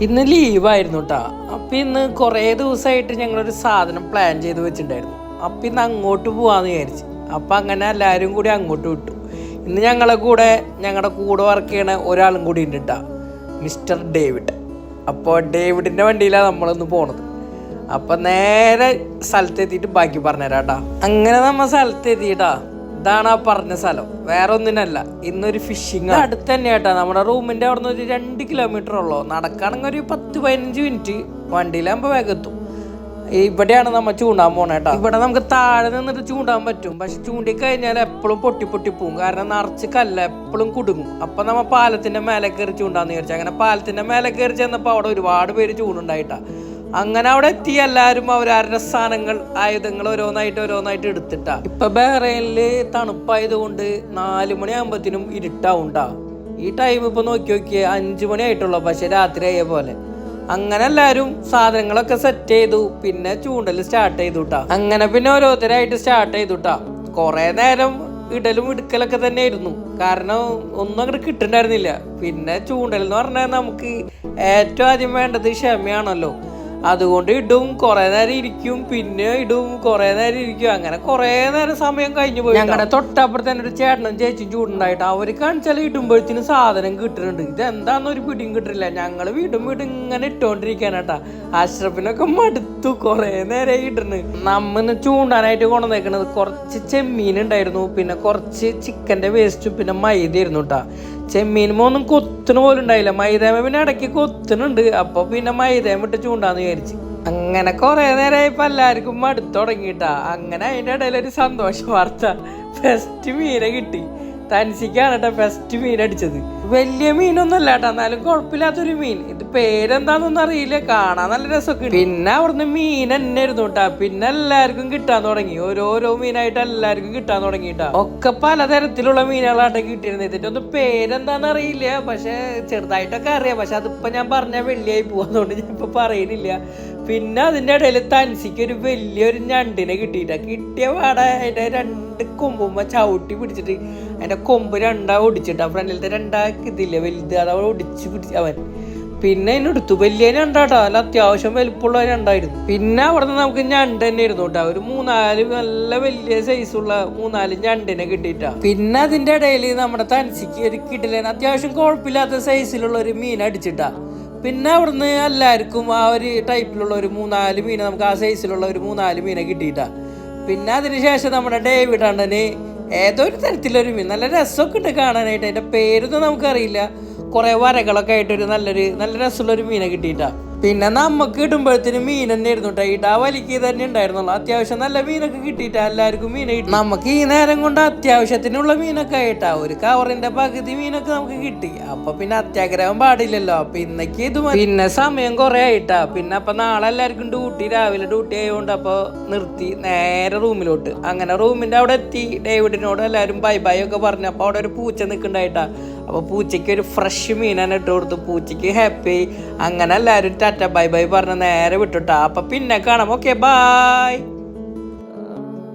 ഇന്ന് ലീവായിരുന്നു കേട്ടോ. അപ്പം ഇന്ന് കുറേ ദിവസമായിട്ട് ഞങ്ങളൊരു സാധനം പ്ലാൻ ചെയ്ത് വെച്ചിട്ടുണ്ടായിരുന്നു. അപ്പം ഇന്ന് അങ്ങോട്ട് പോകാമെന്ന് വിചാരിച്ചു. അപ്പം അങ്ങനെ എല്ലാവരും കൂടി അങ്ങോട്ട് വിട്ടു. ഇന്ന് ഞങ്ങളുടെ കൂടെ വർക്ക് ചെയ്യണ ഒരാളും കൂടി ഉണ്ട് കേട്ടോ, മിസ്റ്റർ ഡേവിഡ്. അപ്പോൾ ഡേവിഡിൻ്റെ വണ്ടിയിലാണ് നമ്മളൊന്ന് പോണത്. അപ്പം നേരെ സ്ഥലത്തെത്തിയിട്ട് ബാക്കി പറഞ്ഞുതരാം കേട്ടോ. അങ്ങനെ നമ്മൾ സ്ഥലത്തെത്തിയിട്ടാ. ഇതാണ് ആ പറഞ്ഞ സ്ഥലം, വേറെ ഒന്നിനല്ല. ഇന്നൊരു ഫിഷിങ് അടുത്ത് തന്നെ കേട്ടോ. നമ്മുടെ റൂമിൻ്റെ അവിടെ നിന്ന് ഒരു 2 കിലോമീറ്റർ ഉള്ളൂ. നടക്കുകയാണെങ്കിൽ ഒരു 10-15 മിനിറ്റ്, വണ്ടിയിലാകുമ്പോൾ വേഗം എത്തും. ഇവിടെയാണ് നമ്മൾ ചൂണ്ടാൻ പോണേ കേട്ടോ. ഇവിടെ നമുക്ക് താഴെ നിന്നിട്ട് ചൂണ്ടാൻ പറ്റും, പക്ഷെ ചൂണ്ടി കഴിഞ്ഞാൽ എപ്പോഴും പൊട്ടി പോവും. കാരണം നിറച്ച് കല്ല് എപ്പോഴും കുടുങ്ങും. അപ്പം നമ്മൾ പാലത്തിൻ്റെ മേലെ കയറി ചൂണ്ടാന്ന് വിചാരിച്ചു. അങ്ങനെ പാലത്തിൻ്റെ മേലെ കയറി ചെന്നപ്പോൾ അവിടെ ഒരുപാട് പേര് ചൂണ്ടുണ്ടായിട്ടാ. അങ്ങനെ അവിടെ എത്തി എല്ലാവരും അവരവരുടെ സാധനങ്ങൾ, ആയുധങ്ങൾ ഓരോന്നായിട്ട് എടുത്തിട്ടാ. ഇപ്പൊ ബഹ്റൈനില് തണുപ്പായതുകൊണ്ട് 4 മണിയാകുമ്പോഴത്തേനും ഇരുട്ടാവുണ്ടാ. ഈ ടൈം ഇപ്പൊ നോക്കിയേ 5 മണി ആയിട്ടുള്ളൂ, പക്ഷെ രാത്രി ആയ പോലെ. അങ്ങനെ എല്ലാവരും സാധനങ്ങളൊക്കെ സെറ്റ് ചെയ്തു. പിന്നെ ചൂണ്ടൽ സ്റ്റാർട്ട് ചെയ്തുട്ടാ. അങ്ങനെ പിന്നെ ഓരോരുത്തരായിട്ട് സ്റ്റാർട്ട് ചെയ്തുട്ടാ. കുറെ നേരം ഇടലും ഇടുക്കലൊക്കെ തന്നെ ആയിരുന്നു. കാരണം ഒന്നും അങ്ങോട്ട് കിട്ടുന്നുണ്ടായിരുന്നില്ല. പിന്നെ ചൂണ്ടൽ എന്ന് പറഞ്ഞാൽ നമുക്ക് ഏറ്റവും ആദ്യം വേണ്ടത് ക്ഷമയാണല്ലോ. അതുകൊണ്ട് ഇടും, കുറെ നേരം ഇരിക്കും, പിന്നെ ഇടും, കുറെ നേരം ഇരിക്കും. അങ്ങനെ കുറെ നേരം സമയം കഴിഞ്ഞു പോയി. ഞങ്ങളുടെ തൊട്ടപ്പുറത്ത് തന്നെ ഒരു ചേട്ടനും ചേച്ചിയും ചൂടുണ്ടായിട്ട് അവർ കാണിച്ചാൽ ഇടുമ്പോഴത്തേനും സാധനം കിട്ടുന്നുണ്ട്. ഇതെന്താന്ന് ഒരു പിടിയും കിട്ടില്ല. ഞങ്ങൾ വീണ്ടും ഇങ്ങനെ ഇട്ടോണ്ടിരിക്കാനാട്ടാ. അഷ്റഫിനൊക്കെ മടുത്തു, കുറെ നേരം ഇടുന്നു. നമ്മന്ന് ചൂണ്ടാനായിട്ട് കൊണ്ടുവന്നേക്കണത് കുറച്ച് ചെമ്മീൻ ഉണ്ടായിരുന്നു, പിന്നെ കുറച്ച് ചിക്കന്റെ വേസ്റ്റും പിന്നെ മൈദയായിരുന്നു കേട്ടാ. ചെമ്മീനുമൊന്നും കൊത്തുന്ന പോലും ഉണ്ടായില്ല. മൈദേമ പിന്നെ ഇടയ്ക്ക് കൊത്തുന്നുണ്ട്. അപ്പൊ പിന്നെ മൈദേമ ഇട്ട് ചൂണ്ടാന്ന് വിചാരിച്ചു. അങ്ങനെ കുറെ നേരമായപ്പോ എല്ലാവർക്കും മടുത്തു തുടങ്ങിയിട്ടാ. അങ്ങനെ അതിന്റെ ഇടയിൽ ഒരു സന്തോഷ വാർത്ത, ഫസ്റ്റ് മീനെ കിട്ടി. തൻസിക്കാണ് കേട്ടോ ഫസ്റ്റ് മീൻ അടിച്ചത്. വലിയ മീനൊന്നുമല്ല കേട്ടോ, എന്നാലും കുഴപ്പമില്ലാത്തൊരു മീൻ. ഇത് പേരെന്താന്നൊന്നും അറിയില്ല, കാണാൻ നല്ല രസമൊക്കെ. പിന്നെ അവിടുന്ന് മീൻ തന്നെ ആയിരുന്നു കേട്ടാ. പിന്നെ എല്ലാവർക്കും കിട്ടാൻ തുടങ്ങി, ഓരോരോ മീനായിട്ട് എല്ലാവർക്കും കിട്ടാൻ തുടങ്ങിയിട്ടാ. ഒക്കെ പലതരത്തിലുള്ള മീനുകളായിട്ട് കിട്ടിയിരുന്നത്. ഇതിന്റെ ഒന്നും പേരെന്താന്ന് അറിയില്ല, പക്ഷെ ചെറുതായിട്ടൊക്കെ അറിയാം. പക്ഷെ അതിപ്പോ ഞാൻ പറഞ്ഞാൽ വെള്ളിയായി പോവാന്നുകൊണ്ട് ഞാൻ ഇപ്പൊ പറയുന്നില്ല. പിന്നെ അതിന്റെ ഇടയിൽ തൻസിക്ക് ഒരു വലിയൊരു ഞണ്ടിനെ കിട്ടിയിട്ടാ. കിട്ടിയ പാടെ അതിന്റെ 2 കൊമ്പുമ്പോ ചവിട്ടി പിടിച്ചിട്ട് അതിന്റെ കൊമ്പ് 2 ഒടിച്ചിട്ടാ. ഫ്രണ്ടിലത്തെ 2 ഇതില്ല വലുത്, അത് അവൾ ഒടിച്ച് പിടിച്ച് അവൻ. പിന്നെ അതിനെടുത്തു വലിയ ഞണ്ടാട്ടോ, നല്ല അത്യാവശ്യം വലുപ്പമുള്ള ഞണ്ടായിരുന്നു. പിന്നെ അവിടെ നിന്ന് നമുക്ക് ഞണ്ട് തന്നെ ഇരുന്നു കേട്ടോ. ഒരു 3-4 നല്ല വലിയ സൈസുള്ള 3-4 ഞണ്ടിനെ കിട്ടിയിട്ടാ. പിന്നെ അതിന്റെ ഇടയിൽ നമ്മുടെ തൻസിക്ക് ഒരു കിടിലൻ അത്യാവശ്യം കുഴപ്പമില്ലാത്ത സൈസിലുള്ള ഒരു മീൻ അടിച്ചിട്ടാ. പിന്നെ അവിടുന്ന് എല്ലാവർക്കും ആ ഒരു ടൈപ്പിലുള്ള ഒരു 3-4 മീനെ, നമുക്ക് ആ സൈസിലുള്ള ഒരു 3-4 മീനെ കിട്ടിയിട്ടാ. പിന്നെ അതിനുശേഷം നമ്മുടെ ഡേവിഡ് അണ്ണന് ഏതോ ഒരു തരത്തിലൊരു മീൻ, നല്ല രസമൊക്കെ ഉണ്ട് കാണാനായിട്ട്. അതിന്റെ പേരൊന്നും നമുക്കറിയില്ല. കുറെ വരകളൊക്കെ ആയിട്ടൊരു നല്ല രസമുള്ളൊരു മീനെ കിട്ടിയിട്ടാ. പിന്നെ നമുക്ക് ഇടുമ്പോഴത്തേനും മീൻ തന്നെ ആയിരുന്നു കേട്ടോ. ഇടാ വലിക്ക് തന്നെ ഉണ്ടായിരുന്നുള്ളൂ. അത്യാവശ്യം നല്ല മീനൊക്കെ കിട്ടിയിട്ടാ. എല്ലാവർക്കും മീൻ കിട്ടി. നമുക്ക് ഈ നേരം കൊണ്ട് അത്യാവശ്യത്തിനുള്ള മീനൊക്കെ ആയിട്ടാ. ഒരു കവറിന്റെ പകുതി മീനൊക്കെ നമുക്ക് കിട്ടി. അപ്പൊ പിന്നെ അത്യാഗ്രഹം പാടില്ലല്ലോ. അപ്പൊ ഇന്നേക്ക് ഇത് പിന്നെ സമയം കുറെ ആയിട്ടാ. പിന്നെ അപ്പൊ നാളെ എല്ലാവർക്കും രാവിലെ ഡ്യൂട്ടി ആയതുകൊണ്ട് അപ്പൊ നിർത്തി നേരെ റൂമിലോട്ട്. അങ്ങനെ റൂമിന്റെ അവിടെ എത്തി. ഡേവിഡിനോട് എല്ലാവരും ബൈ ബൈ ഒക്കെ പറഞ്ഞു. അപ്പൊ അവിടെ ഒരു പൂച്ച നിൽക്കണ്ടായിട്ടാ. അപ്പോൾ പൂച്ചയ്ക്ക് ഒരു ഫ്രഷ് മീനാണ് ഇട്ട് കൊടുത്തു. പൂച്ചയ്ക്ക് ഹാപ്പി. അങ്ങനെ എല്ലാവരും ടാറ്റ ബൈ ബൈ പറഞ്ഞ് നേരെ വിട്ടുട്ടാ. അപ്പം പിന്നെ കാണാം. Okay, by.